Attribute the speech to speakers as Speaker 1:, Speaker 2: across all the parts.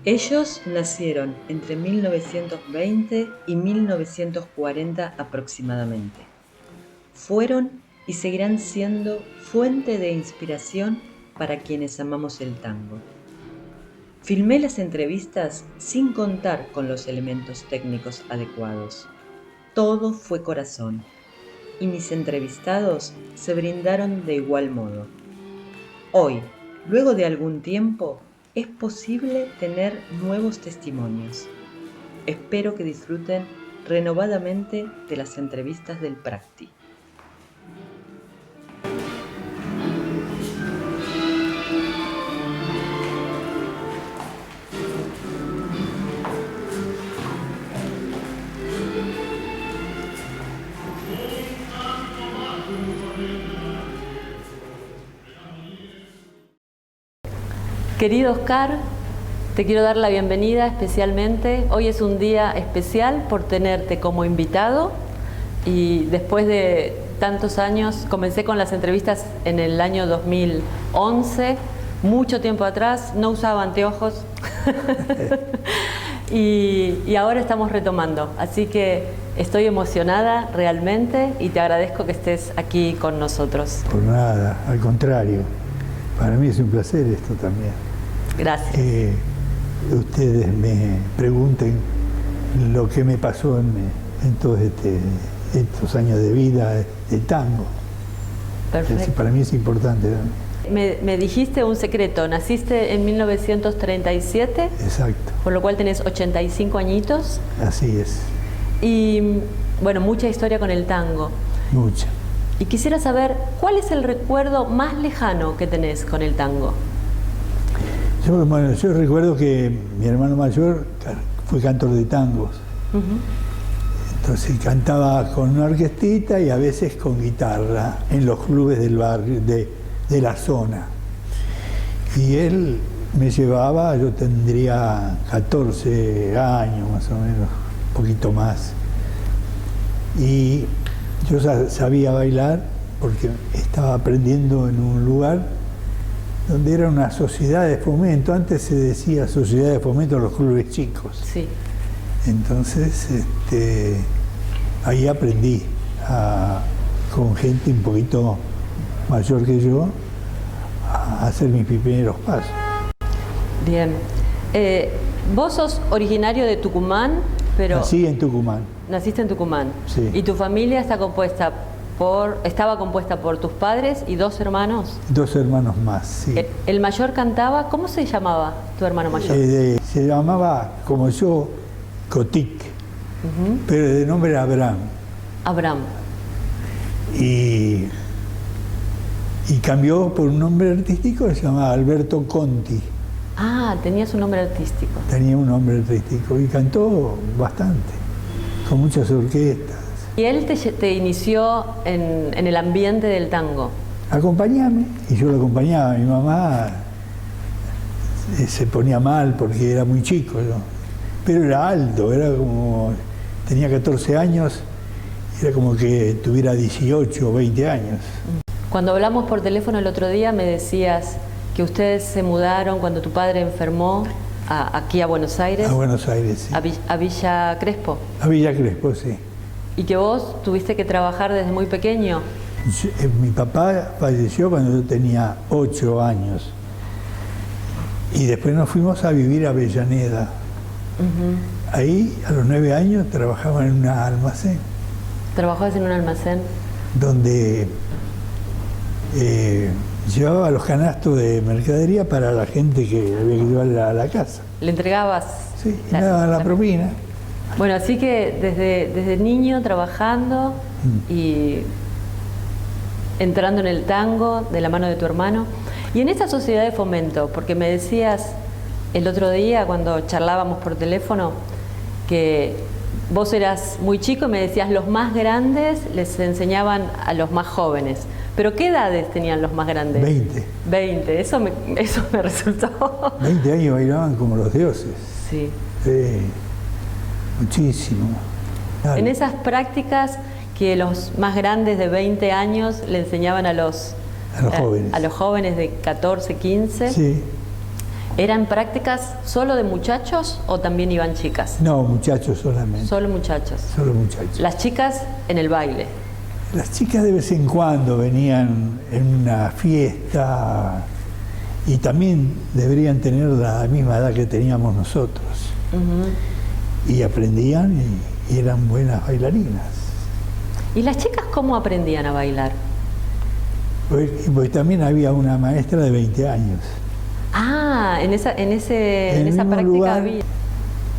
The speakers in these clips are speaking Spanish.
Speaker 1: Ellos nacieron entre 1920 y 1940 aproximadamente. Fueron y seguirán siendo fuente de inspiración para quienes amamos el tango. Filmé las entrevistas sin contar con los elementos técnicos adecuados. Todo fue corazón, y mis entrevistados se brindaron de igual modo. Hoy, luego de algún tiempo, es posible tener nuevos testimonios. Espero que disfruten renovadamente de las entrevistas del Practi. Querido Oscar, te quiero dar la bienvenida especialmente. Hoy es un día especial por tenerte como invitado y después de tantos años, comencé con las entrevistas en el año 2011, mucho tiempo atrás, no usaba anteojos y ahora estamos retomando. Así que estoy emocionada realmente y te agradezco que estés aquí con nosotros.
Speaker 2: Por nada, al contrario. Para mí es un placer esto también.
Speaker 1: Gracias.
Speaker 2: Ustedes me pregunten lo que me pasó en todos estos años de vida de tango.
Speaker 1: Perfecto.
Speaker 2: Para mí es importante, ¿no?
Speaker 1: Me dijiste un secreto, naciste en 1937.
Speaker 2: Exacto.
Speaker 1: Por lo cual tenés 85 añitos.
Speaker 2: Así es.
Speaker 1: Y bueno, mucha historia con el tango.
Speaker 2: Mucha.
Speaker 1: Y quisiera saber, ¿cuál es el recuerdo más lejano que tenés con el tango?
Speaker 2: Yo recuerdo que mi hermano mayor fue cantor de tangos. Entonces cantaba con una orquestita y a veces con guitarra en los clubes del barrio, de la zona. Y él me llevaba, yo tendría 14 años más o menos, un poquito más. Y yo sabía bailar porque estaba aprendiendo en un lugar donde era una sociedad de fomento. Antes se decía sociedad de fomento en los clubes chicos.
Speaker 1: Sí.
Speaker 2: Entonces, ahí aprendí con gente un poquito mayor que yo a hacer mis primeros pasos.
Speaker 1: Bien. Vos sos originario de Tucumán, pero...
Speaker 2: Nací en Tucumán.
Speaker 1: Naciste en Tucumán.
Speaker 2: Sí.
Speaker 1: ¿Y tu familia estaba compuesta por tus padres y dos hermanos?
Speaker 2: Dos hermanos más, sí.
Speaker 1: ¿El mayor cantaba? ¿Cómo se llamaba tu hermano mayor?
Speaker 2: Se llamaba, como yo, Cotic, pero de nombre era Abraham.
Speaker 1: Abraham.
Speaker 2: Y cambió por un nombre artístico, se llamaba Alberto Conti.
Speaker 1: Ah, tenía su nombre artístico.
Speaker 2: Tenía un nombre artístico y cantó bastante, con muchas orquestas.
Speaker 1: ¿Y él te inició en el ambiente del tango?
Speaker 2: Acompañame, y yo lo acompañaba. Mi mamá se ponía mal porque era muy chico, ¿no? Pero era alto, tenía 14 años, era como que tuviera 18 o 20 años.
Speaker 1: Cuando hablamos por teléfono el otro día me decías que ustedes se mudaron cuando tu padre enfermó aquí a Buenos Aires.
Speaker 2: A Buenos Aires, sí.
Speaker 1: A Villa Crespo.
Speaker 2: A Villa Crespo, sí.
Speaker 1: ¿Y que vos tuviste que trabajar desde muy pequeño?
Speaker 2: Mi papá falleció cuando yo tenía 8 años. Y después nos fuimos a vivir a Avellaneda. Ahí, a los 9 años, trabajaba en un almacén.
Speaker 1: ¿Trabajabas en un almacén?
Speaker 2: Donde llevaba los canastos de mercadería para la gente que había que llevarla a la casa.
Speaker 1: ¿Le entregabas?
Speaker 2: Sí, y nada, la propina.
Speaker 1: Bueno, así que desde niño trabajando y entrando en el tango de la mano de tu hermano. Y en esta sociedad de fomento, porque me decías el otro día cuando charlábamos por teléfono que vos eras muy chico y me decías los más grandes les enseñaban a los más jóvenes. ¿Pero qué edades tenían los más grandes?
Speaker 2: 20.
Speaker 1: 20, eso me resultó.
Speaker 2: 20 años bailaban como los dioses.
Speaker 1: Sí.
Speaker 2: Sí, muchísimo. Claro.
Speaker 1: En esas prácticas que los más grandes de 20 años le enseñaban a los
Speaker 2: jóvenes.
Speaker 1: A los jóvenes de 14, 15.
Speaker 2: Sí.
Speaker 3: ¿Eran prácticas solo de muchachos o también iban chicas?
Speaker 2: No, muchachos solamente.
Speaker 3: Solo muchachos.
Speaker 2: Solo muchachos.
Speaker 3: Las chicas en el baile.
Speaker 2: Las chicas de vez en cuando venían en una fiesta y también deberían tener la misma edad que teníamos nosotros. Y aprendían y eran buenas bailarinas.
Speaker 3: ¿Y las chicas cómo aprendían a bailar?
Speaker 2: Pues también había una maestra de 20 años.
Speaker 3: Ah, en esa práctica
Speaker 2: lugar
Speaker 3: había.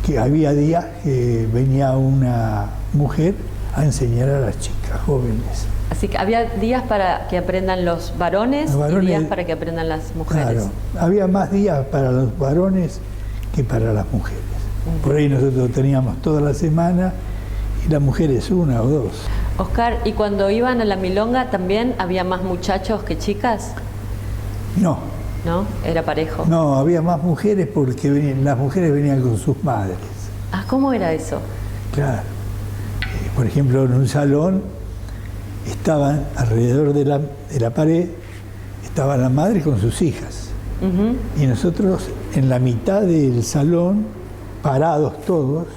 Speaker 2: Que había días que venía una mujer a enseñar a las chicas jóvenes.
Speaker 3: Así que había días para que aprendan los varones y días para que aprendan las mujeres.
Speaker 2: Claro, había más días para los varones que para las mujeres. Por ahí nosotros teníamos toda la semana y las mujeres una o dos.
Speaker 3: Oscar, ¿y cuando iban a la milonga también había más muchachos que chicas?
Speaker 2: No.
Speaker 3: ¿No? ¿Era parejo?
Speaker 2: No, había más mujeres porque las mujeres venían con sus madres.
Speaker 3: Ah, ¿cómo era eso?
Speaker 2: Claro. Por ejemplo, en un salón estaban alrededor de la pared, estaban las madres con sus hijas. Y nosotros en la mitad del salón, parados todos,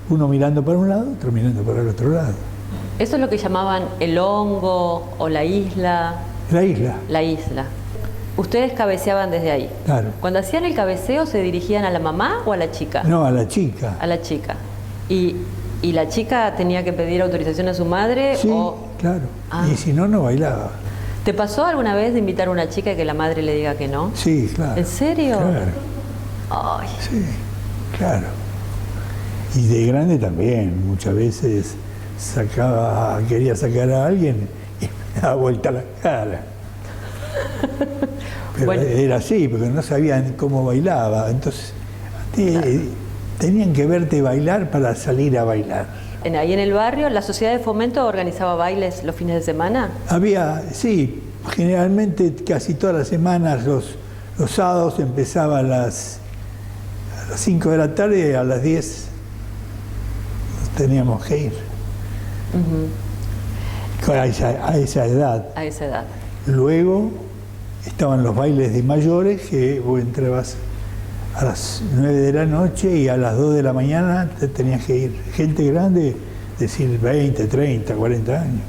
Speaker 2: uno mirando para un lado, otro mirando para el otro lado.
Speaker 3: ¿Eso es lo que llamaban el hongo o la isla?
Speaker 2: La isla.
Speaker 3: La isla. ¿Ustedes cabeceaban desde ahí?
Speaker 2: Claro.
Speaker 3: Cuando hacían el cabeceo, ¿se dirigían a la mamá o a la chica?
Speaker 2: No, a la chica.
Speaker 3: A la chica. ¿Y la chica tenía que pedir autorización a su madre?
Speaker 2: Sí, claro. Ah. Y si no, no bailaba.
Speaker 3: ¿Te pasó alguna vez de invitar a una chica y que la madre le diga que no?
Speaker 2: Sí, claro.
Speaker 3: ¿En serio?
Speaker 2: Claro.
Speaker 3: Ay.
Speaker 2: Sí, claro. Y de grande también, muchas veces quería sacar a alguien y me daba vuelta la cara. Pero bueno, era así, porque no sabían cómo bailaba. Entonces, tenían que verte bailar para salir a bailar.
Speaker 3: Ahí en el barrio, ¿la Sociedad de Fomento organizaba bailes los fines de semana?
Speaker 2: Sí, generalmente casi todas las semanas, los sábados empezaba a las 5 de la tarde y a las 10 teníamos que ir. A esa edad.
Speaker 3: A esa edad.
Speaker 2: Luego estaban los bailes de mayores, que vos entrabas a las 9 de la noche y a las 2 de la mañana te tenías que ir. Gente grande, decir 20, 30, 40 años.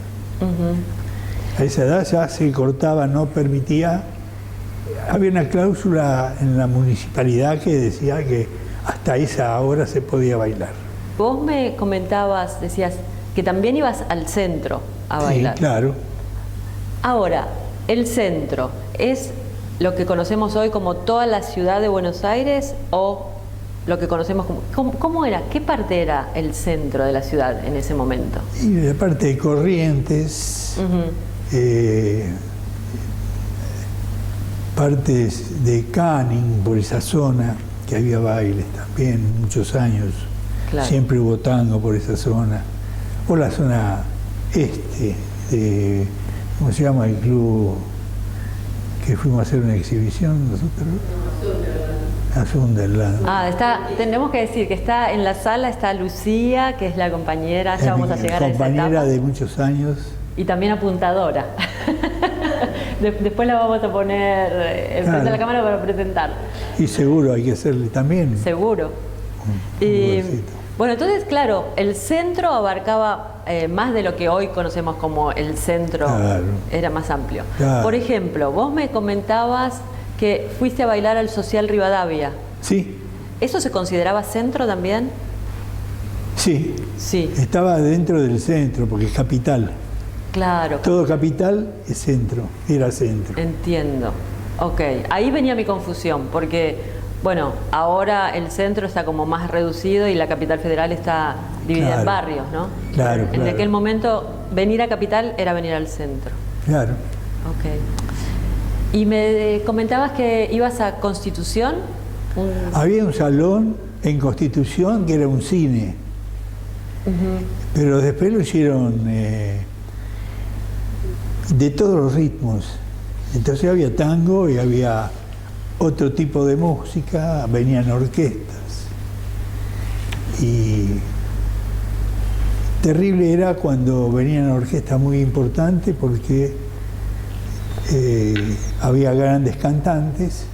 Speaker 2: A esa edad ya se cortaba, no permitía. Había una cláusula en la municipalidad que decía que hasta esa hora se podía bailar.
Speaker 3: Vos me comentabas, decías, que también ibas al centro a bailar.
Speaker 2: Sí, claro.
Speaker 3: Ahora, ¿el centro es lo que conocemos hoy como toda la ciudad de Buenos Aires o lo que conocemos como... ¿Cómo era? ¿Qué parte era el centro de la ciudad en ese momento?
Speaker 2: Y la parte de Corrientes, partes de Canning, por esa zona, que había bailes también, muchos años. Claro. Siempre hubo tango por esa zona. O la zona este, de, ¿cómo se llama el club que fuimos a hacer una exhibición nosotros? A Sunderland.
Speaker 3: Tenemos que decir que está en la sala, está Lucía, que es la compañera, ya vamos a llegar a esa etapa.
Speaker 2: Compañera de muchos años.
Speaker 3: Y también apuntadora. Después la vamos a poner frente a la cámara para presentar.
Speaker 2: Y seguro hay que hacerle también.
Speaker 3: Seguro. Bueno, entonces, claro, el centro abarcaba más de lo que hoy conocemos como el centro, claro. Era más amplio. Claro. Por ejemplo, vos me comentabas que fuiste a bailar al Social Rivadavia.
Speaker 2: Sí.
Speaker 3: ¿Eso se consideraba centro también?
Speaker 2: Sí.
Speaker 3: Sí.
Speaker 2: Estaba dentro del centro, porque es capital.
Speaker 3: Claro.
Speaker 2: Todo capital es centro, era centro.
Speaker 3: Entiendo. Ok, ahí venía mi confusión, porque... Bueno, ahora el centro está como más reducido y la capital federal está dividida en barrios, ¿no?
Speaker 2: Claro,
Speaker 3: En aquel momento, venir a capital era venir al centro.
Speaker 2: Claro.
Speaker 3: Ok. Y me comentabas que ibas a Constitución.
Speaker 2: Había un salón en Constitución que era un cine. Pero después lo hicieron de todos los ritmos. Entonces había tango y había... otro tipo de música, venían orquestas. Y terrible era cuando venían orquestas muy importantes porque había grandes cantantes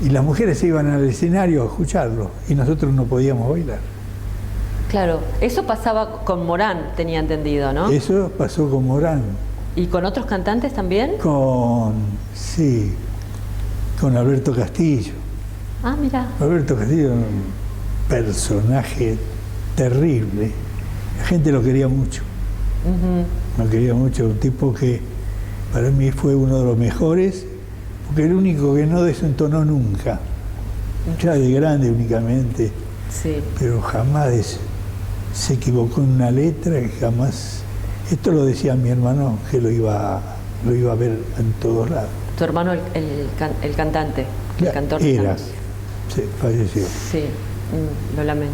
Speaker 2: y las mujeres se iban al escenario a escucharlo y nosotros no podíamos bailar.
Speaker 3: Claro, eso pasaba con Morán, tenía entendido, ¿no?
Speaker 2: Eso pasó con Morán.
Speaker 3: ¿Y con otros cantantes también?
Speaker 2: Sí, con Alberto Castillo.
Speaker 3: Ah, mira.
Speaker 2: Alberto Castillo era un personaje terrible. La gente lo quería mucho. Lo quería mucho, un tipo que para mí fue uno de los mejores, porque el único que no desentonó nunca. Ya de grande únicamente,
Speaker 3: sí.
Speaker 2: Pero jamás se equivocó en una letra, y jamás... Esto lo decía mi hermano, que lo iba a ver en todos lados.
Speaker 3: Tu hermano, el cantante, el cantor.
Speaker 2: Era, sí, falleció.
Speaker 3: Sí, lo lamento.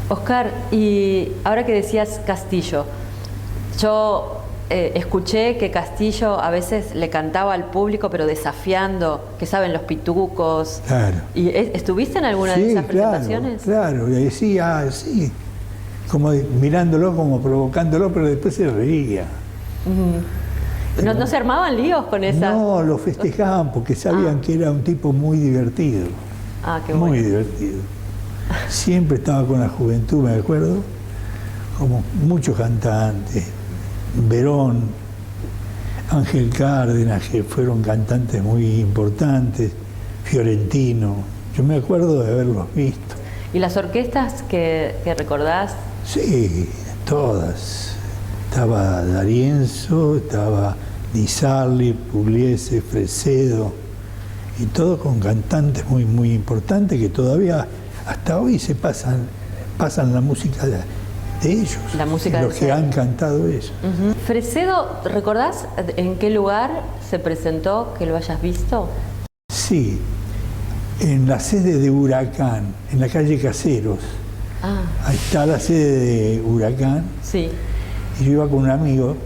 Speaker 3: Oscar, y ahora que decías Castillo, yo escuché que Castillo a veces le cantaba al público, pero desafiando, que saben, los pitucos.
Speaker 2: Claro.
Speaker 3: ¿Y estuviste en alguna de esas presentaciones?
Speaker 2: Claro, le decía así, como mirándolo, como provocándolo, pero después se reía.
Speaker 3: ¿No se armaban líos con esa?
Speaker 2: No, lo festejaban porque sabían que era un tipo muy divertido.
Speaker 3: Ah, qué bueno.
Speaker 2: Muy divertido. Siempre estaba con la juventud, me acuerdo, como muchos cantantes. Verón, Ángel Cárdenas, que fueron cantantes muy importantes, Fiorentino. Yo me acuerdo de haberlos visto.
Speaker 3: ¿Y las orquestas que recordás?
Speaker 2: Sí, todas. Estaba D'Arienzo, estaba Di Sarli, Pugliese, Fresedo, y todo con cantantes muy, muy importantes que todavía hasta hoy se pasan la música de ellos,
Speaker 3: la música
Speaker 2: los que han cantado ellos.
Speaker 3: Fresedo, ¿recordás en qué lugar se presentó, que lo hayas visto?
Speaker 2: Sí, en la sede de Huracán, en la calle Caseros.
Speaker 3: Ah.
Speaker 2: Ahí está la sede de Huracán.
Speaker 3: Sí.
Speaker 2: Y yo iba con un amigo,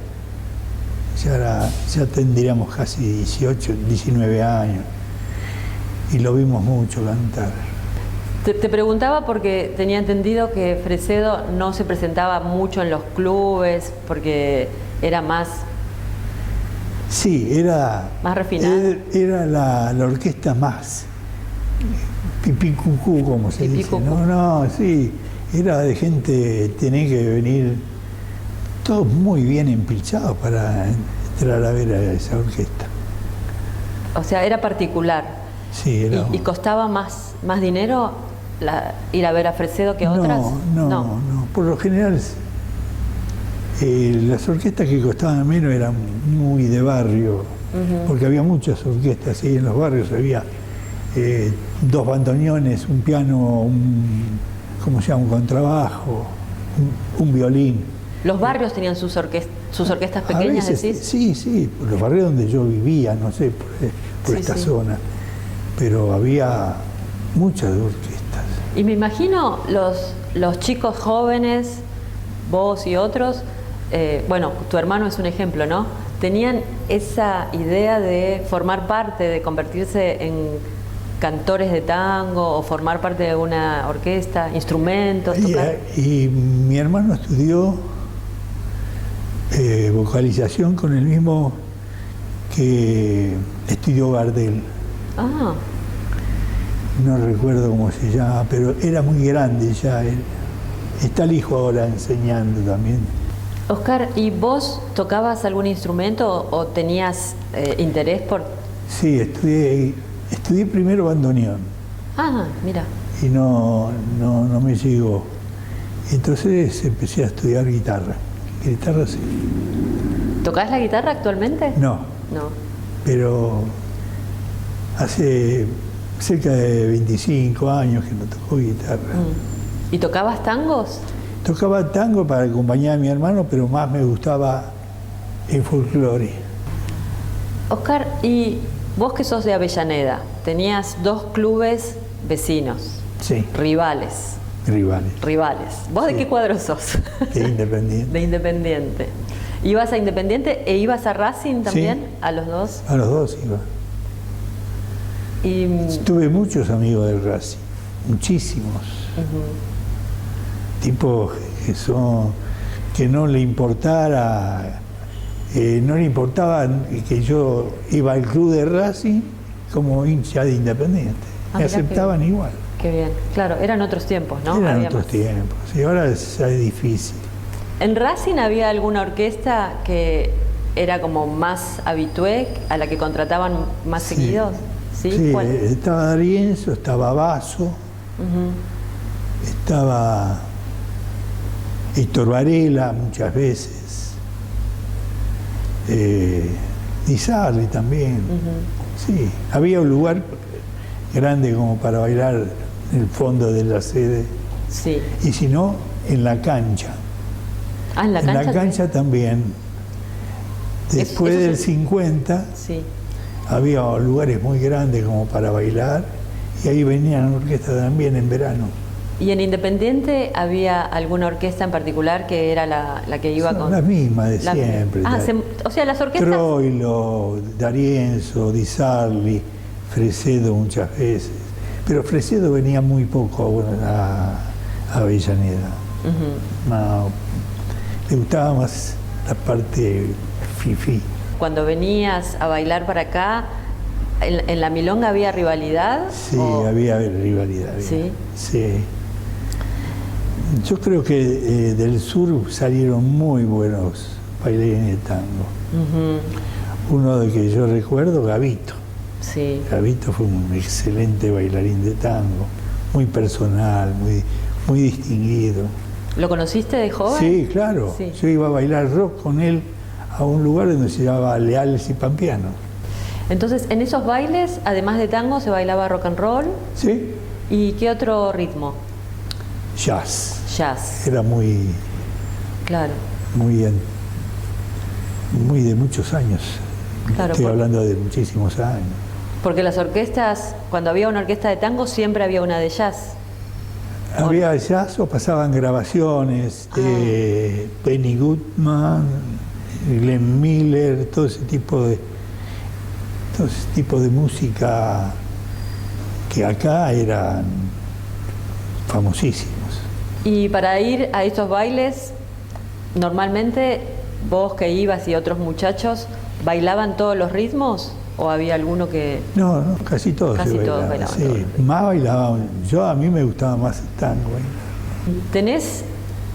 Speaker 2: ya tendríamos casi 18, 19 años, y lo vimos mucho cantar.
Speaker 3: Te preguntaba porque tenía entendido que Fresedo no se presentaba mucho en los clubes, porque era más...
Speaker 2: Sí, era...
Speaker 3: Más refinada.
Speaker 2: Era la orquesta más pipicucú, como se dice. No, sí, era de gente, tenía que venir todos muy bien empilchados para entrar a ver a esa orquesta.
Speaker 3: O sea, era particular.
Speaker 2: Sí, era...
Speaker 3: ¿Y costaba más dinero ir a ver a Fresedo que otras?
Speaker 2: No. Por lo general, las orquestas que costaban menos eran muy de barrio, porque había muchas orquestas, y en los barrios había 2 bandoneones, un piano, un contrabajo, un violín.
Speaker 3: ¿Los barrios tenían sus orquestas pequeñas, decís?
Speaker 2: Sí, por los barrios donde yo vivía, no sé, por esta zona, pero había muchas orquestas.
Speaker 3: Y me imagino los chicos jóvenes, vos y otros, bueno, tu hermano es un ejemplo, ¿no? Tenían esa idea de formar parte, de convertirse en cantores de tango o formar parte de una orquesta, instrumentos, tocar.
Speaker 2: Y mi hermano estudió vocalización con el mismo que estudió Gardel.
Speaker 3: Ah.
Speaker 2: No recuerdo cómo se llama, pero era muy grande ya. Está el hijo ahora enseñando también.
Speaker 3: Oscar, ¿y vos tocabas algún instrumento o tenías interés por...?
Speaker 2: Sí, estudié primero bandoneón.
Speaker 3: Ah, mira.
Speaker 2: Y no me llegó. Entonces empecé a estudiar guitarra. Guitarra sí.
Speaker 3: ¿Tocás la guitarra actualmente?
Speaker 2: No.
Speaker 3: No.
Speaker 2: Pero hace cerca de 25 años que no toco guitarra.
Speaker 3: ¿Y tocabas tangos?
Speaker 2: Tocaba tango para acompañar a mi hermano, pero más me gustaba el folclore.
Speaker 3: Oscar, y vos que sos de Avellaneda, tenías 2 clubes vecinos.
Speaker 2: Sí.
Speaker 3: Rivales. ¿Vos de qué cuadro sos?
Speaker 2: De Independiente.
Speaker 3: De Independiente. ¿Ibas a Independiente e ibas a Racing también?
Speaker 2: Sí.
Speaker 3: ¿A los dos?
Speaker 2: A los dos iba. Tuve muchos amigos del Racing, muchísimos. Tipos que no le importaba que yo iba al club de Racing como hincha de Independiente. Me aceptaban igual.
Speaker 3: Qué bien. Claro, eran otros tiempos, ¿no?
Speaker 2: Eran otros tiempos. Y ahora es difícil.
Speaker 3: ¿En Racing había alguna orquesta que era como más habitué, a la que contrataban más seguidos? Sí, ¿cuál?
Speaker 2: Estaba D'Arienzo, estaba Basso, estaba Héctor Varela muchas veces, Di Sarli también. Sí, había un lugar grande como para bailar en el fondo de la sede.
Speaker 3: Sí.
Speaker 2: Y si no, en la cancha.
Speaker 3: Ah, en la cancha.
Speaker 2: En la cancha también. Después del 50,
Speaker 3: sí,
Speaker 2: había lugares muy grandes como para bailar y ahí venían orquestas también en verano.
Speaker 3: ¿Y en Independiente había alguna orquesta en particular que era la que iba
Speaker 2: Son
Speaker 3: con...?
Speaker 2: las mismas de siempre.
Speaker 3: O sea, las orquestas...
Speaker 2: Troilo, D'Arienzo, Di Sarli, Fresedo muchas veces. Pero Fresedo venía muy poco a Avellaneda. No, le gustaba más la parte fifí.
Speaker 3: Cuando venías a bailar para acá, ¿en la milonga había rivalidad?
Speaker 2: Sí, había rivalidad.
Speaker 3: ¿Sí?
Speaker 2: Sí. Yo creo que del sur salieron muy buenos bailarines de tango. Uno de que yo recuerdo, Gavito.
Speaker 3: Sí.
Speaker 2: Gavito fue un excelente bailarín de tango, muy personal, muy distinguido.
Speaker 3: ¿Lo conociste de joven?
Speaker 2: Sí, claro.
Speaker 3: Sí.
Speaker 2: Yo iba a bailar rock con él a un lugar donde se llamaba Leales y Pampiano.
Speaker 3: Entonces, en esos bailes, además de tango, se bailaba rock and roll.
Speaker 2: Sí.
Speaker 3: ¿Y qué otro ritmo?
Speaker 2: Jazz.
Speaker 3: Jazz.
Speaker 2: Era muy...
Speaker 3: Claro.
Speaker 2: Muy de muchos años.
Speaker 3: Claro,
Speaker 2: estoy hablando de muchísimos años.
Speaker 3: Porque las orquestas, cuando había una orquesta de tango, siempre había una de jazz.
Speaker 2: Había jazz o pasaban grabaciones de Benny Goodman, Glenn Miller, todo ese tipo de música que acá eran famosísimos.
Speaker 3: Y para ir a estos bailes, normalmente vos que ibas y otros muchachos, ¿bailaban todos los ritmos o había alguno que...?
Speaker 2: No, casi todos.
Speaker 3: Casi todos bailaban.
Speaker 2: Sí, más bailaban. A mí me gustaba más el tango.
Speaker 3: ¿Tenés,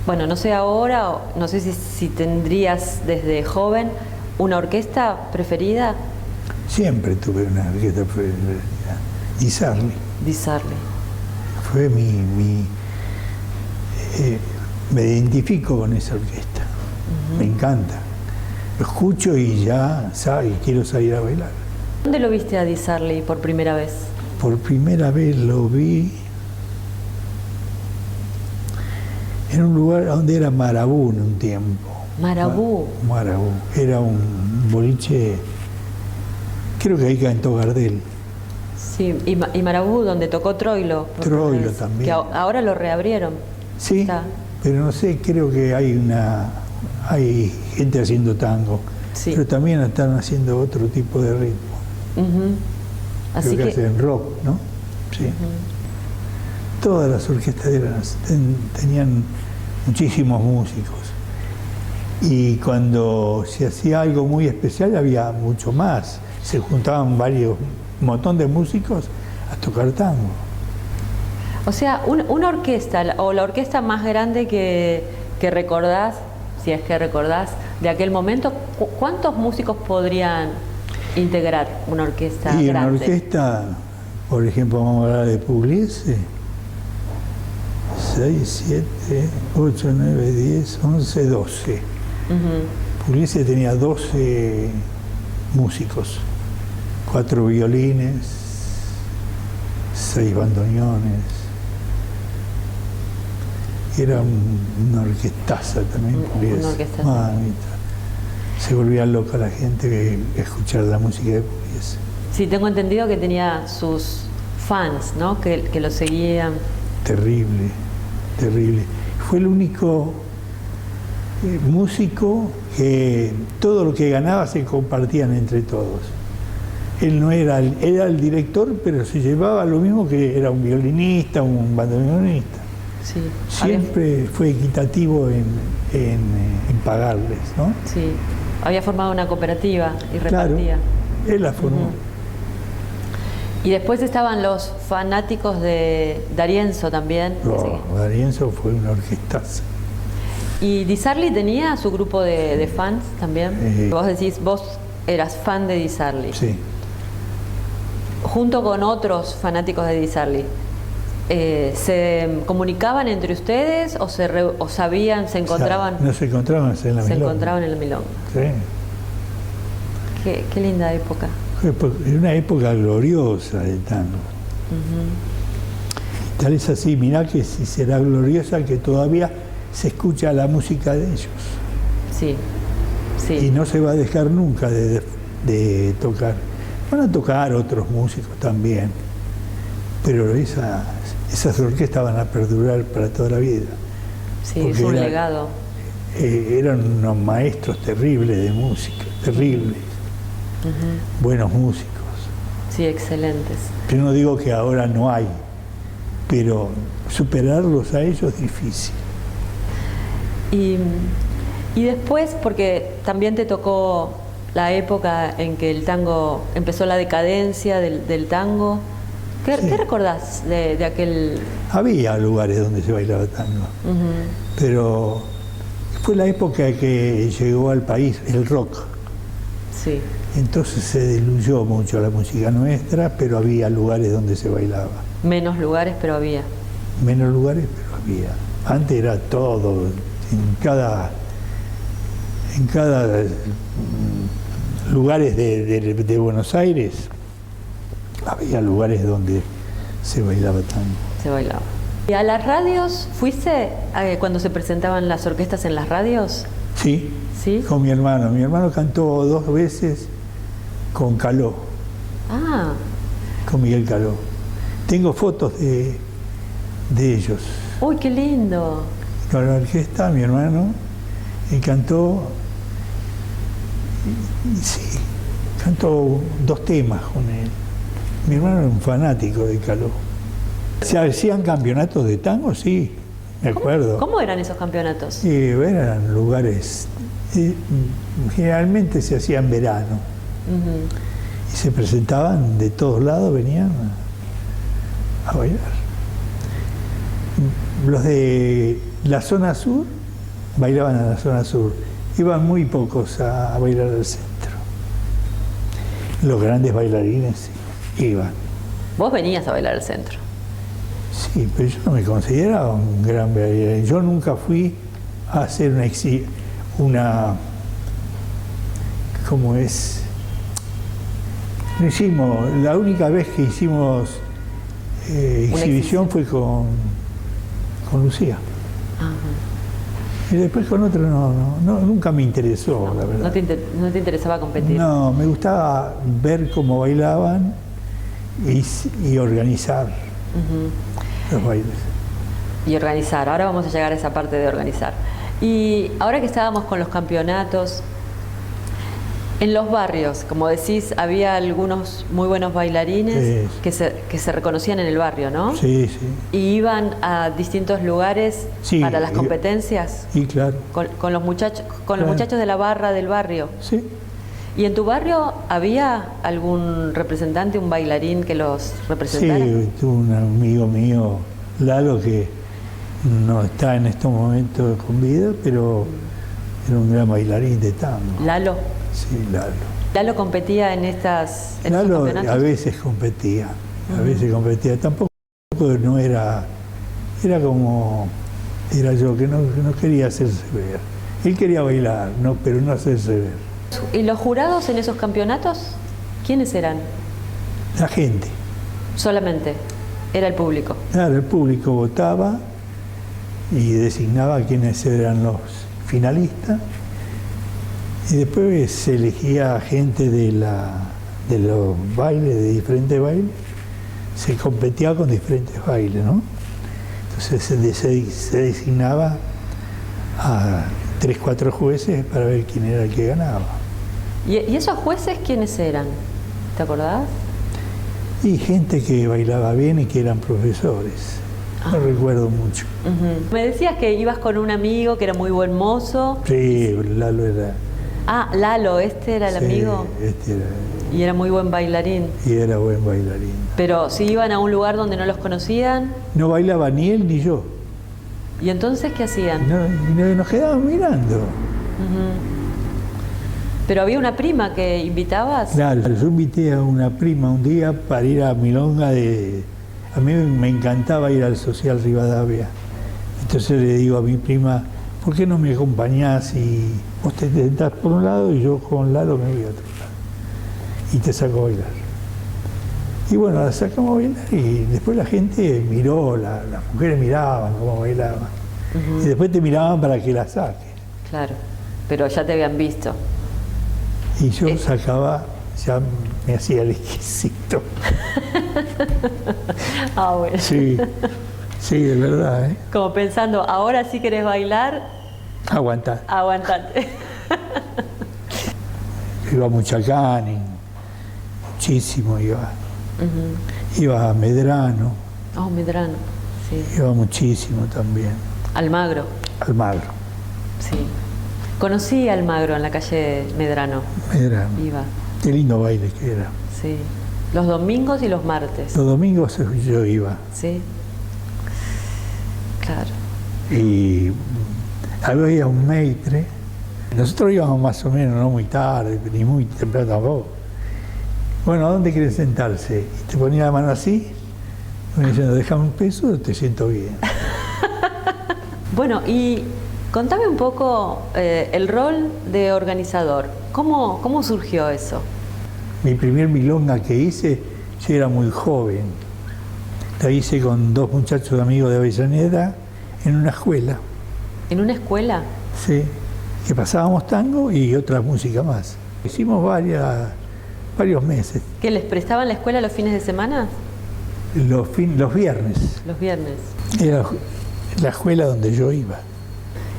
Speaker 3: bueno, no sé ahora, no sé si tendrías desde joven una orquesta preferida? Siempre
Speaker 2: tuve una orquesta preferida. Di Sarli.
Speaker 3: Di Sarli.
Speaker 2: Fue me identifico con esa orquesta. Me encanta. Lo escucho y ya quiero salir a bailar.
Speaker 3: ¿Dónde lo viste a Di Sarli por primera vez?
Speaker 2: Por primera vez lo vi en un lugar donde era Marabú en un tiempo.
Speaker 3: Marabú.
Speaker 2: Marabú. Era un boliche, creo que ahí cantó Gardel.
Speaker 3: Sí, y Marabú, donde tocó Troilo.
Speaker 2: Troilo también.
Speaker 3: Que ahora lo reabrieron.
Speaker 2: Sí, pero no sé, creo que hay gente haciendo tango, pero también están haciendo otro tipo de ritmo.
Speaker 3: Así
Speaker 2: creo que hacen rock, ¿no? Sí. Todas las orquestas tenían muchísimos músicos. Y cuando se hacía algo muy especial había mucho más. Se juntaban un montón de músicos a tocar tango.
Speaker 3: O sea, una orquesta, o la orquesta más grande que recordás, si es que recordás, de aquel momento, ¿cuántos músicos podrían integrar una orquesta grande?
Speaker 2: Una orquesta, por ejemplo, vamos a hablar de Pugliese, 6, 7, 8, 9, 10, 11, 12. Pugliese tenía 12 músicos, 4 violines, 6 bandoneones. Era una orquestaza también, Pugliese.
Speaker 3: Una orquestaza.
Speaker 2: Se volvía loca la gente de escuchar la música de Pugliese.
Speaker 3: Sí, tengo entendido que tenía sus fans, ¿no? Que lo seguían.
Speaker 2: Terrible, terrible. Fue el único músico que todo lo que ganaba se compartían entre todos. Él no era el director, pero se llevaba lo mismo que era un violinista, un bandoneonista.
Speaker 3: Sí.
Speaker 2: Siempre fue equitativo en pagarles, ¿no?
Speaker 3: Sí. Había formado una cooperativa y repartía.
Speaker 2: Claro, él la formó.
Speaker 3: Y después estaban los fanáticos de D'Arienzo también.
Speaker 2: D'Arienzo fue una orquestaza.
Speaker 3: ¿Y Di Sarli tenía su grupo de fans también? Vos decís, vos eras fan de Di Sarli.
Speaker 2: Sí.
Speaker 3: Junto con otros fanáticos de Di Sarli, ¿se comunicaban entre ustedes o sabían, se encontraban?
Speaker 2: No se encontraban en la milonga.
Speaker 3: Se encontraban en la milonga.
Speaker 2: Sí.
Speaker 3: Qué linda época.
Speaker 2: Es una época gloriosa del tango. Tal es así, mirá que si será gloriosa que todavía se escucha la música de ellos.
Speaker 3: Sí, sí.
Speaker 2: Y no se va a dejar nunca de tocar. Van a tocar otros músicos también, pero esas orquestas van a perdurar para toda la vida.
Speaker 3: Sí, es un legado.
Speaker 2: Eran unos maestros terribles de música, terribles. Buenos músicos.
Speaker 3: Sí, excelentes.
Speaker 2: Yo no digo que ahora no hay, pero superarlos a ellos es difícil.
Speaker 3: Y después, porque también te tocó la época en que el tango empezó la decadencia del tango. ¿Qué recordás de aquel...?
Speaker 2: Había lugares donde se bailaba tango, pero fue la época que llegó al país el rock.
Speaker 3: Sí.
Speaker 2: Entonces se diluyó mucho la música nuestra, pero había lugares donde se bailaba.
Speaker 3: Menos lugares, pero había.
Speaker 2: Menos lugares, pero había. Antes era todo, en cada lugares de Buenos Aires había lugares donde se bailaba tango.
Speaker 3: Se bailaba. ¿Y a las radios fuiste cuando se presentaban las orquestas en las radios?
Speaker 2: Sí,
Speaker 3: ¿sí? Con
Speaker 2: mi hermano. Mi hermano cantó 2 veces con Caló.
Speaker 3: Ah.
Speaker 2: Con Miguel Caló. Tengo fotos de ellos.
Speaker 3: ¡Uy, qué lindo!
Speaker 2: Con la orquesta, mi hermano, y cantó, sí, cantó 2 temas con él. Mi hermano era un fanático de Caló. ¿Se hacían campeonatos de tango? Sí, me acuerdo.
Speaker 3: ¿Cómo eran esos campeonatos?
Speaker 2: Eran lugares, generalmente se hacían en verano. Y se presentaban de todos lados, venían a bailar. Los de la zona sur bailaban a la zona sur. Iban muy pocos a bailar al centro. Los grandes bailarines sí, iban.
Speaker 3: ¿Vos venías a bailar al centro?
Speaker 2: Sí, pero yo no me consideraba un gran bailarín. Yo nunca fui a hacer ¿cómo es? No hicimos, la única vez que hicimos exhibición fue con Lucía.
Speaker 3: Ajá.
Speaker 2: Y después con otro nunca me interesó, la verdad.
Speaker 3: ¿No te interesaba competir?
Speaker 2: No, me gustaba ver cómo bailaban y organizar los bailes.
Speaker 3: Y organizar, ahora vamos a llegar a esa parte de organizar. Y ahora que estábamos con los campeonatos, en los barrios, como decís, había algunos muy buenos bailarines que se reconocían en el barrio, ¿no?
Speaker 2: Sí, sí.
Speaker 3: ¿Y iban a distintos lugares para las competencias?
Speaker 2: Sí, claro.
Speaker 3: Con los muchachos, los muchachos de la barra del barrio.
Speaker 2: Sí.
Speaker 3: ¿Y en tu barrio había algún representante, un bailarín que los representara?
Speaker 2: Sí, tuve un amigo mío, Lalo, que no está en estos momentos con vida, pero era un gran bailarín de tango.
Speaker 3: ¿Lalo?
Speaker 2: Sí, Lalo.
Speaker 3: ¿Lalo competía en estos campeonatos?
Speaker 2: A veces competía, Tampoco no era como era yo, que no quería hacerse ver. Él quería bailar, pero no hacerse ver.
Speaker 3: ¿Y los jurados en esos campeonatos? ¿Quiénes eran?
Speaker 2: La gente.
Speaker 3: Solamente, era el público.
Speaker 2: Claro, el público votaba y designaba quiénes eran los finalistas. Y después se elegía gente de los bailes, de diferentes bailes. Se competía con diferentes bailes, ¿no? Entonces se designaba a 3, 4 jueces para ver quién era el que ganaba.
Speaker 3: ¿Y esos jueces quiénes eran? ¿Te acordás?
Speaker 2: Y gente que bailaba bien y que eran profesores. No recuerdo mucho.
Speaker 3: Me decías que ibas con un amigo que era muy buen mozo.
Speaker 2: Sí, Lalo
Speaker 3: Ah, Lalo, este era el amigo.
Speaker 2: Este era.
Speaker 3: Y era muy buen bailarín.
Speaker 2: Y era buen bailarín.
Speaker 3: Pero si iban a un lugar donde no los conocían.
Speaker 2: No bailaba ni él ni yo.
Speaker 3: ¿Y entonces qué hacían?
Speaker 2: Nos quedaban mirando.
Speaker 3: ¿Pero había una prima que invitabas?
Speaker 2: Claro, yo invité a una prima un día para ir a Milonga de... A mí me encantaba ir al Social Rivadavia. Entonces le digo a mi prima, ¿por qué no me acompañás y vos te sentás por un lado y yo con Lalo me voy a otro lado? Y te saco a bailar. Y bueno, la sacamos a bailar y después la gente miró, las mujeres miraban cómo bailaban. Y después te miraban para que la saques.
Speaker 3: Claro, pero ya te habían visto.
Speaker 2: Y yo sacaba, ya me hacía el exquisito.
Speaker 3: Ah, bueno.
Speaker 2: Sí, sí, de verdad, ¿eh?
Speaker 3: Como pensando, ahora sí querés bailar.
Speaker 2: Aguantá.
Speaker 3: Aguantate.
Speaker 2: Iba a Muchacán, muchísimo iba. Iba a Medrano.
Speaker 3: Oh, Medrano, sí.
Speaker 2: Iba muchísimo también.
Speaker 3: Almagro.
Speaker 2: Almagro.
Speaker 3: Sí. Conocí a Almagro en la calle Medrano.
Speaker 2: Medrano.
Speaker 3: Iba.
Speaker 2: Qué lindo baile que era.
Speaker 3: Sí. Los domingos y los martes.
Speaker 2: Los domingos yo iba.
Speaker 3: Sí. Claro.
Speaker 2: Y había un maitre. Nosotros íbamos más o menos, no muy tarde, ni muy temprano tampoco. Bueno, ¿a dónde quieren sentarse? Y te ponía la mano así, me diciendo, déjame un peso, te siento bien.
Speaker 3: Bueno, y contame un poco el rol de organizador. ¿Cómo surgió eso?
Speaker 2: Mi primer milonga que hice, yo era muy joven. La hice con 2 muchachos amigos de Avellaneda en una escuela.
Speaker 3: ¿En una escuela?
Speaker 2: Sí, que pasábamos tango y otra música más. Hicimos varios meses.
Speaker 3: ¿Que les prestaban la escuela los fines de semana?
Speaker 2: Los viernes.
Speaker 3: Los viernes.
Speaker 2: Era la escuela donde yo iba.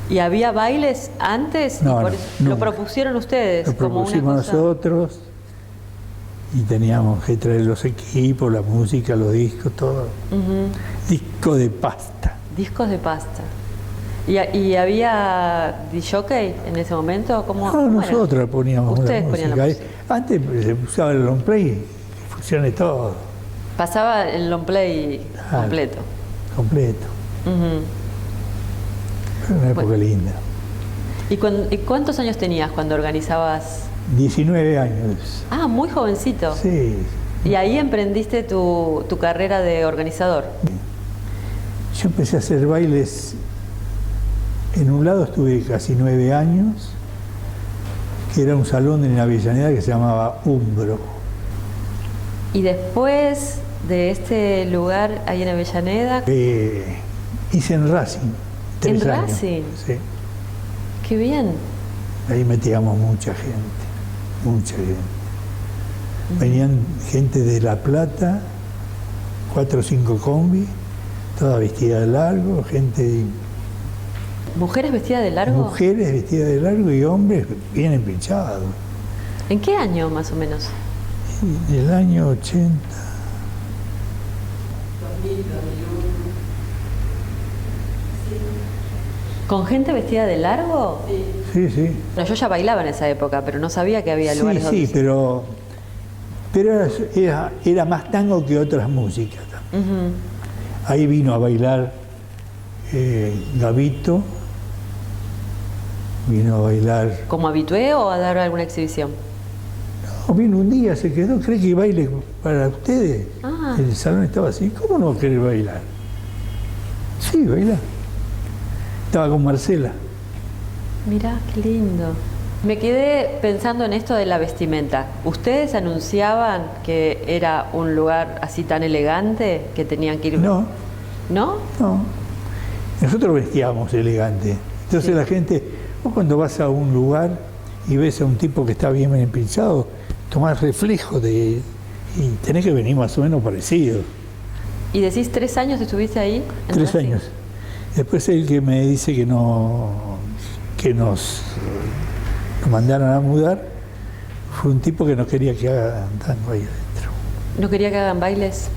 Speaker 3: ¿Y había bailes antes?
Speaker 2: No,
Speaker 3: ¿Lo propusieron ustedes?
Speaker 2: Lo propusimos nosotros y teníamos que traer los equipos, la música, los discos, todo. Disco de pasta.
Speaker 3: Discos de pasta. ¿Y había disjockey en ese momento?
Speaker 2: No, nosotros poníamos
Speaker 3: ustedes
Speaker 2: la música.
Speaker 3: Ponían la música.
Speaker 2: Antes se usaba el long play, que funcione todo.
Speaker 3: Pasaba el long play completo.
Speaker 2: Completo. Una época linda.
Speaker 3: ¿Y cuántos años tenías cuando organizabas?
Speaker 2: 19 años.
Speaker 3: Ah, muy jovencito.
Speaker 2: Sí.
Speaker 3: ¿Y ahí emprendiste tu carrera de organizador?
Speaker 2: Yo empecé a hacer bailes. En un lado estuve casi 9 años, que era un salón en Avellaneda que se llamaba Umbro.
Speaker 3: Y después de este lugar ahí en Avellaneda...
Speaker 2: hice en Racing. 3 años.
Speaker 3: ¿En Racing?
Speaker 2: Sí.
Speaker 3: Qué bien.
Speaker 2: Ahí metíamos mucha gente, mucha gente. Venían gente de La Plata, 4 o 5 combis, toda vestida de largo, gente...
Speaker 3: ¿Mujeres vestidas de largo?
Speaker 2: Mujeres vestidas de largo y hombres bien empinchados.
Speaker 3: ¿En qué año más o menos?
Speaker 2: En el año 80.
Speaker 3: ¿Con gente vestida de largo?
Speaker 2: Sí, sí.
Speaker 3: No, yo ya bailaba en esa época, pero no sabía que había lugares donde...
Speaker 2: Sí, pero era más tango que otras músicas. Ahí vino a bailar Gavito, vino a bailar...
Speaker 3: ¿Como habitué o a dar alguna exhibición?
Speaker 2: No, vino un día, se quedó, ¿cree que baile para ustedes?
Speaker 3: Ah.
Speaker 2: El salón estaba así, ¿cómo no querer bailar? Sí, baila. Estaba con Marcela.
Speaker 3: Mirá, qué lindo. Me quedé pensando en esto de la vestimenta. ¿Ustedes anunciaban que era un lugar así tan elegante que tenían que ir?
Speaker 2: No.
Speaker 3: ¿No?
Speaker 2: No. Nosotros vestíamos elegante. Entonces sí. La gente, vos cuando vas a un lugar y ves a un tipo que está bien pinchado, tomás reflejo y tenés que venir más o menos parecido.
Speaker 3: ¿Y decís 3 años estuviste ahí?
Speaker 2: 3 años. Después el que me dice que nos mandaran a mudar fue un tipo que no quería que hagan tango ahí adentro.
Speaker 3: ¿No quería que hagan bailes?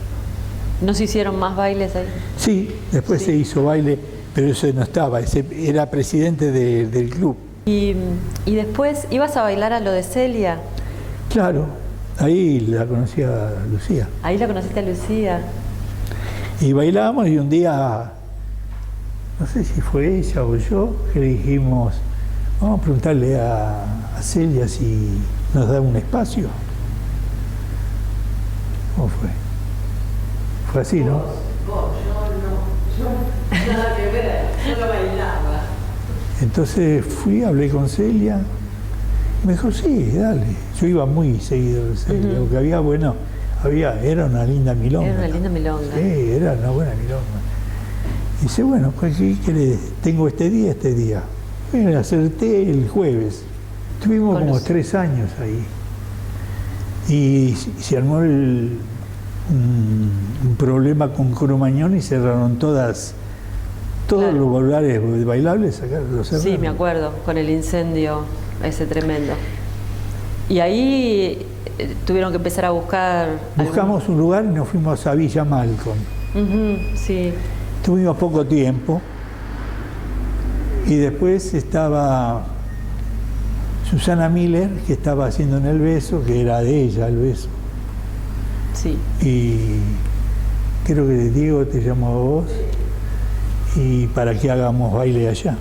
Speaker 3: ¿No se hicieron más bailes ahí?
Speaker 2: Sí, después se hizo baile, pero ese no estaba, ese era presidente del club.
Speaker 3: Y después, ¿ibas a bailar a lo de Celia?
Speaker 2: Claro, ahí la conocí a Lucía.
Speaker 3: Ahí la conociste a Lucía.
Speaker 2: Y bailábamos y un día, no sé si fue ella o yo, que le dijimos, vamos a preguntarle a Celia si nos da un espacio. ¿Cómo fue? Fue así, ¿no?
Speaker 3: Yo nada que ver, solo bailaba.
Speaker 2: Entonces fui, hablé con Celia, me dijo, sí, dale. Yo iba muy seguido de Celia, porque había, bueno, era una linda milonga.
Speaker 3: Era una linda milonga.
Speaker 2: Sí, era una buena milonga. Y dice, bueno, pues ¿qué querés? Tengo este día. Bueno, acerté el jueves. Estuvimos como 3 años ahí. Y se armó un problema con Cromañón y cerraron todos
Speaker 3: claro.
Speaker 2: los lugares bailables, los cerraron.
Speaker 3: Sí, me acuerdo, con el incendio ese tremendo. Y ahí tuvieron que empezar a buscar...
Speaker 2: Buscamos un lugar y nos fuimos a Villa Malcolm.
Speaker 3: Sí.
Speaker 2: Tuvimos poco tiempo y después estaba Susana Miller, que estaba haciendo en El Beso, que era de ella El Beso.
Speaker 3: Sí.
Speaker 2: Y creo que Diego te llamó a vos y para que hagamos baile allá.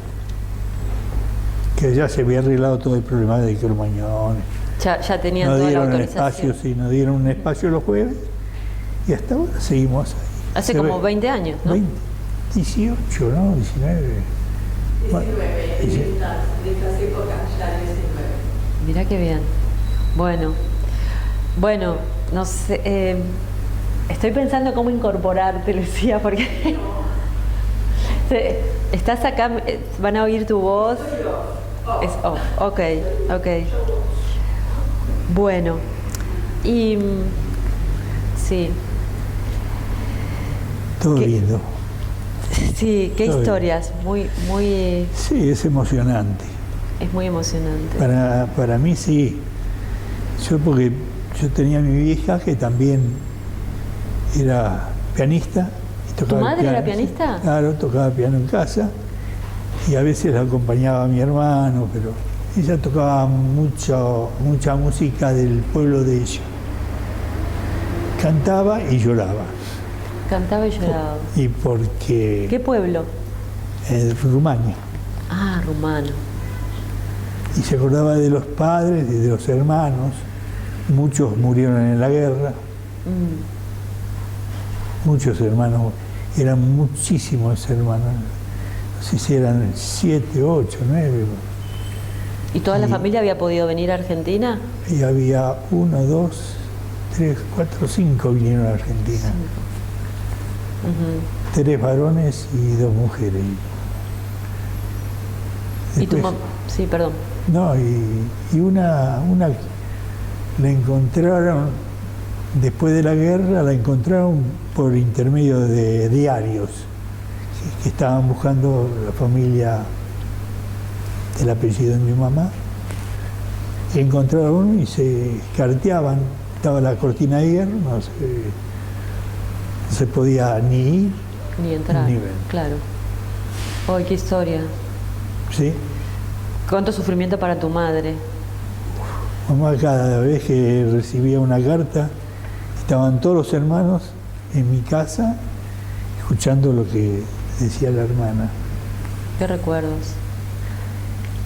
Speaker 2: Que allá se había arreglado todo el problema de Cromañón.
Speaker 3: Ya tenían toda la autorización.
Speaker 2: Nos dieron un espacio los jueves y hasta ahora seguimos ahí.
Speaker 3: Hace como 20 años, ¿no?
Speaker 2: 20, 18, ¿no? 19.
Speaker 3: 19, en estas épocas ya 19. Mirá qué bien. Bueno, no sé, estoy pensando cómo incorporarte, Lucía, porque estás acá, van a oír tu voz. Es off, ok. Bueno, y sí.
Speaker 2: Todo lindo.
Speaker 3: Sí, qué todo historias, muy...
Speaker 2: Sí, es emocionante.
Speaker 3: Es muy emocionante.
Speaker 2: Para mí sí. Porque yo tenía a mi vieja que también era pianista. Y tocaba
Speaker 3: ¿Tu madre
Speaker 2: piano,
Speaker 3: era pianista?
Speaker 2: Sí, claro, tocaba piano en casa y a veces la acompañaba a mi hermano, pero ella tocaba mucha música del pueblo de ella. Cantaba y lloraba.
Speaker 3: Cantaba y lloraba.
Speaker 2: Y porque...
Speaker 3: ¿Qué pueblo?
Speaker 2: Rumania.
Speaker 3: Ah, rumano.
Speaker 2: Y se acordaba de los padres y de los hermanos. Muchos murieron en la guerra. Muchos hermanos, eran muchísimos hermanos. No sé si eran 7, 8, 9.
Speaker 3: ¿Y toda la familia había podido venir a Argentina?
Speaker 2: Y había 1, 2, 3, 4, 5 vinieron a Argentina. 3 varones y 2 mujeres.
Speaker 3: Después, ¿y tu mamá? Sí, perdón.
Speaker 2: No, y una la encontraron, después de la guerra, la encontraron por intermedio de diarios que estaban buscando la familia del apellido de mi mamá. Y encontraron y se carteaban, estaba la cortina de hierro, no se podía ni ir
Speaker 3: ni entrar,
Speaker 2: ni ver.
Speaker 3: Claro. ¡Ay, qué historia!
Speaker 2: Sí.
Speaker 3: ¿Cuánto sufrimiento para tu madre?
Speaker 2: Mamá, cada vez que recibía una carta, estaban todos los hermanos en mi casa escuchando lo que decía la hermana.
Speaker 3: ¿Qué recuerdos?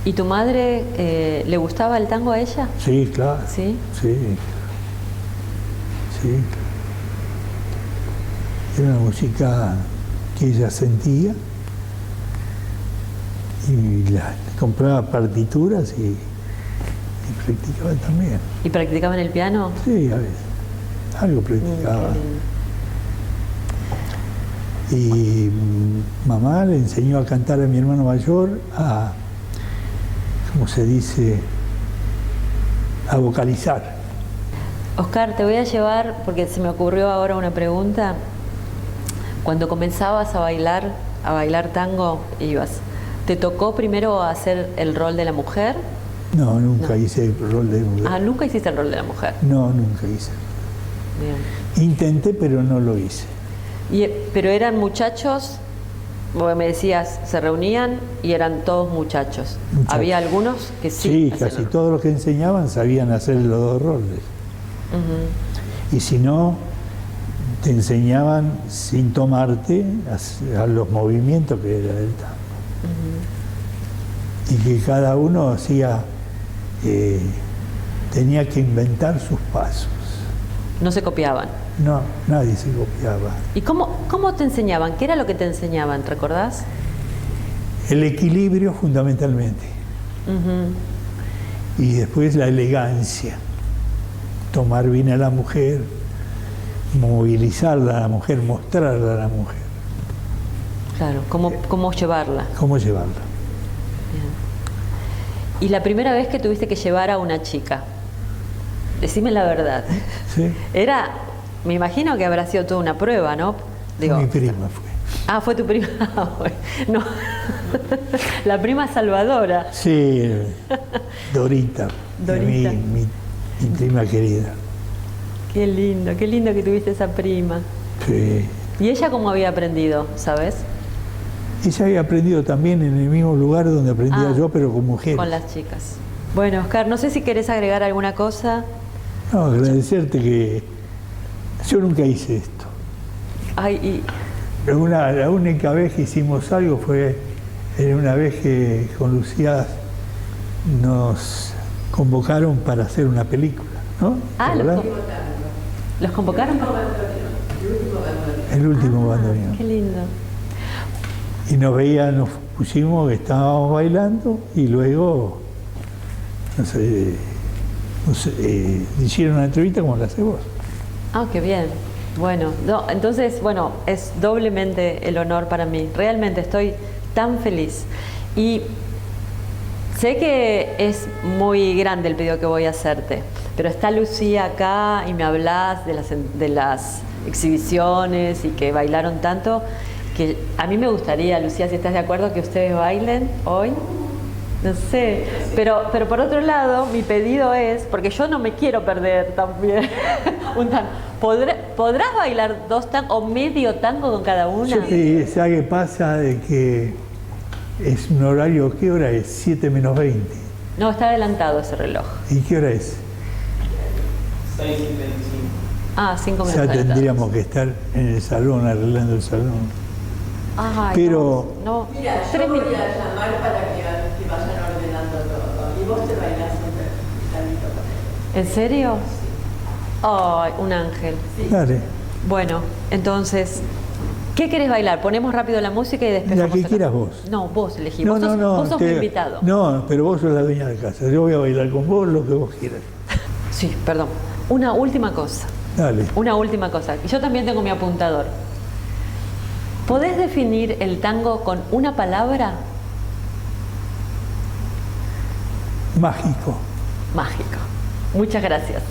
Speaker 3: ¿Y tu madre le gustaba el tango a ella?
Speaker 2: Sí, claro.
Speaker 3: ¿Sí?
Speaker 2: Sí. Era una música que ella sentía y la compraba partituras y practicaba también.
Speaker 3: ¿Y practicaba en el piano?
Speaker 2: Sí, a veces. Algo practicaba. Y mamá le enseñó a cantar a mi hermano mayor a, ¿cómo se dice?, a vocalizar.
Speaker 3: Oscar, te voy a llevar, porque se me ocurrió ahora una pregunta. Cuando comenzabas a bailar tango, ¿te tocó primero hacer el rol de la mujer?
Speaker 2: No, nunca hice el rol de mujer.
Speaker 3: Ah, ¿nunca hiciste el rol de la mujer?
Speaker 2: No, nunca hice.
Speaker 3: Bien.
Speaker 2: Intenté, pero no lo hice.
Speaker 3: ¿Pero eran muchachos Vos me decías, se reunían y eran todos muchachos. ¿Había algunos que sí?
Speaker 2: Sí, casi todos los que enseñaban sabían hacer los dos roles. Y si no, te enseñaban sin tomarte a los movimientos que era el tango. Y que cada uno hacía, tenía que inventar sus pasos.
Speaker 3: No se copiaban.
Speaker 2: No, nadie se copiaba.
Speaker 3: ¿Y cómo te enseñaban? ¿Qué era lo que te enseñaban? ¿Recordás?
Speaker 2: El equilibrio fundamentalmente. Y después la elegancia. Tomar bien a la mujer, movilizarla a la mujer, mostrarla a la mujer.
Speaker 3: Claro, ¿cómo llevarla?
Speaker 2: ¿Cómo llevarla?
Speaker 3: Bien. ¿Y la primera vez que tuviste que llevar a una chica? Decime la verdad.
Speaker 2: ¿Sí?
Speaker 3: Me imagino que habrá sido toda una prueba, ¿no?
Speaker 2: Digo, mi prima fue.
Speaker 3: Ah, fue tu prima. No. La prima salvadora.
Speaker 2: Sí, Dorita.
Speaker 3: Dorita.
Speaker 2: Mi prima querida.
Speaker 3: Qué lindo que tuviste esa prima.
Speaker 2: Sí.
Speaker 3: ¿Y ella cómo había aprendido, sabes?
Speaker 2: Ella había aprendido también en el mismo lugar donde aprendía yo, pero con mujeres.
Speaker 3: Con las chicas. Bueno, Oscar, no sé si querés agregar alguna cosa.
Speaker 2: No, agradecerte que yo nunca hice esto.
Speaker 3: Ay,
Speaker 2: La única vez que hicimos algo fue en una vez que con Lucía nos convocaron para hacer una película, ¿no?
Speaker 3: Ah, ¿los convocaron?
Speaker 2: El último bandoneón.
Speaker 3: Qué lindo.
Speaker 2: Y nos pusimos que estábamos bailando y luego, hicieron una entrevista como la haces vos.
Speaker 3: Ah, qué bien. Bueno, entonces, es doblemente el honor para mí. Realmente estoy tan feliz. Y sé que es muy grande el pedido que voy a hacerte, pero está Lucía acá y me hablas de las exhibiciones y que bailaron tanto, que a mí me gustaría, Lucía, si estás de acuerdo, que ustedes bailen hoy. No sé, pero por otro lado, mi pedido es, porque yo no me quiero perder también un tango. ¿Podrás bailar 2 tangos o medio tango con cada una?
Speaker 2: ¿Sabes qué pasa? De que es un horario, ¿qué hora es? 7 menos 20.
Speaker 3: No, está adelantado ese reloj.
Speaker 2: ¿Y qué hora es?
Speaker 4: 6:25.
Speaker 3: Ah, 5 minutos.
Speaker 2: Ya
Speaker 3: adelantados.
Speaker 2: tendríamos que estar en el salón, arreglando el salón.
Speaker 3: Ay,
Speaker 2: pero
Speaker 3: no.
Speaker 5: Mira, yo
Speaker 3: 3
Speaker 5: voy
Speaker 3: minutos.
Speaker 5: a llamar para que vayan ordenando todo. Y vos te bailás un tanguito con él.
Speaker 3: ¿En serio? Ay, un ángel.
Speaker 2: Dale,
Speaker 3: Bueno, entonces, ¿qué querés bailar? Ponemos rápido la música y después.
Speaker 2: la que quieras vos.
Speaker 3: No, vos elegí.
Speaker 2: No,
Speaker 3: vos sos mi invitado.
Speaker 2: No, pero vos sos la dueña de casa. Yo voy a bailar con vos lo que vos quieras.
Speaker 3: Sí, perdón. Una última cosa.
Speaker 2: Dale.
Speaker 3: Una última cosa. Yo también tengo mi apuntador. ¿Podés definir el tango con una palabra?
Speaker 2: Mágico.
Speaker 3: Mágico. Muchas gracias.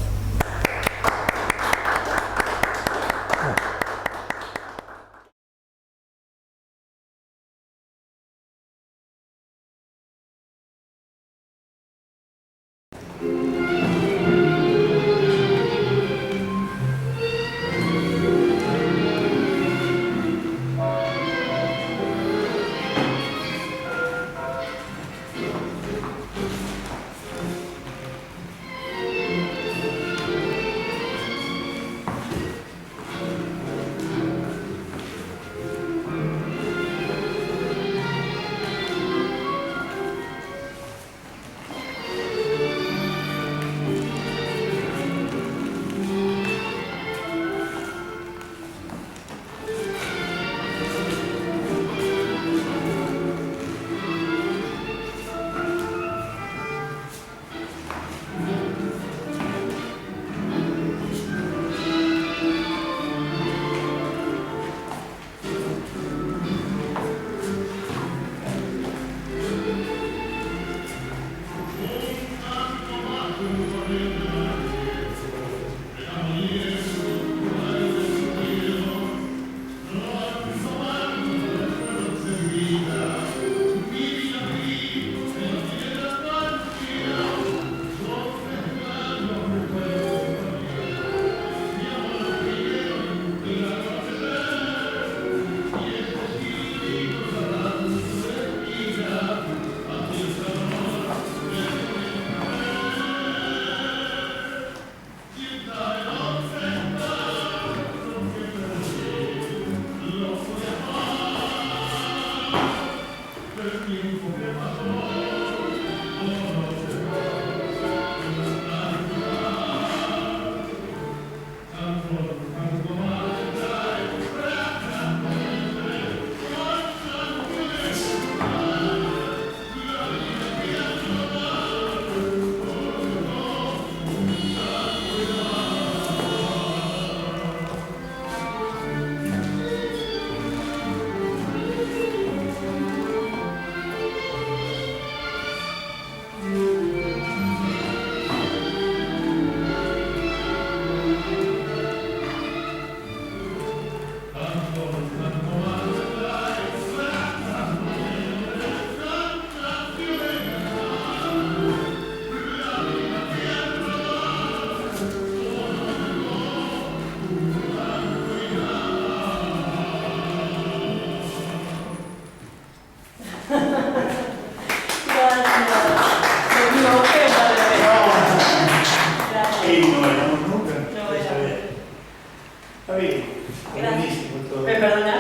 Speaker 2: no bailamos nunca.
Speaker 5: No bailamos.
Speaker 2: Está bien, buenísimo todo.
Speaker 5: ¿Me perdonás?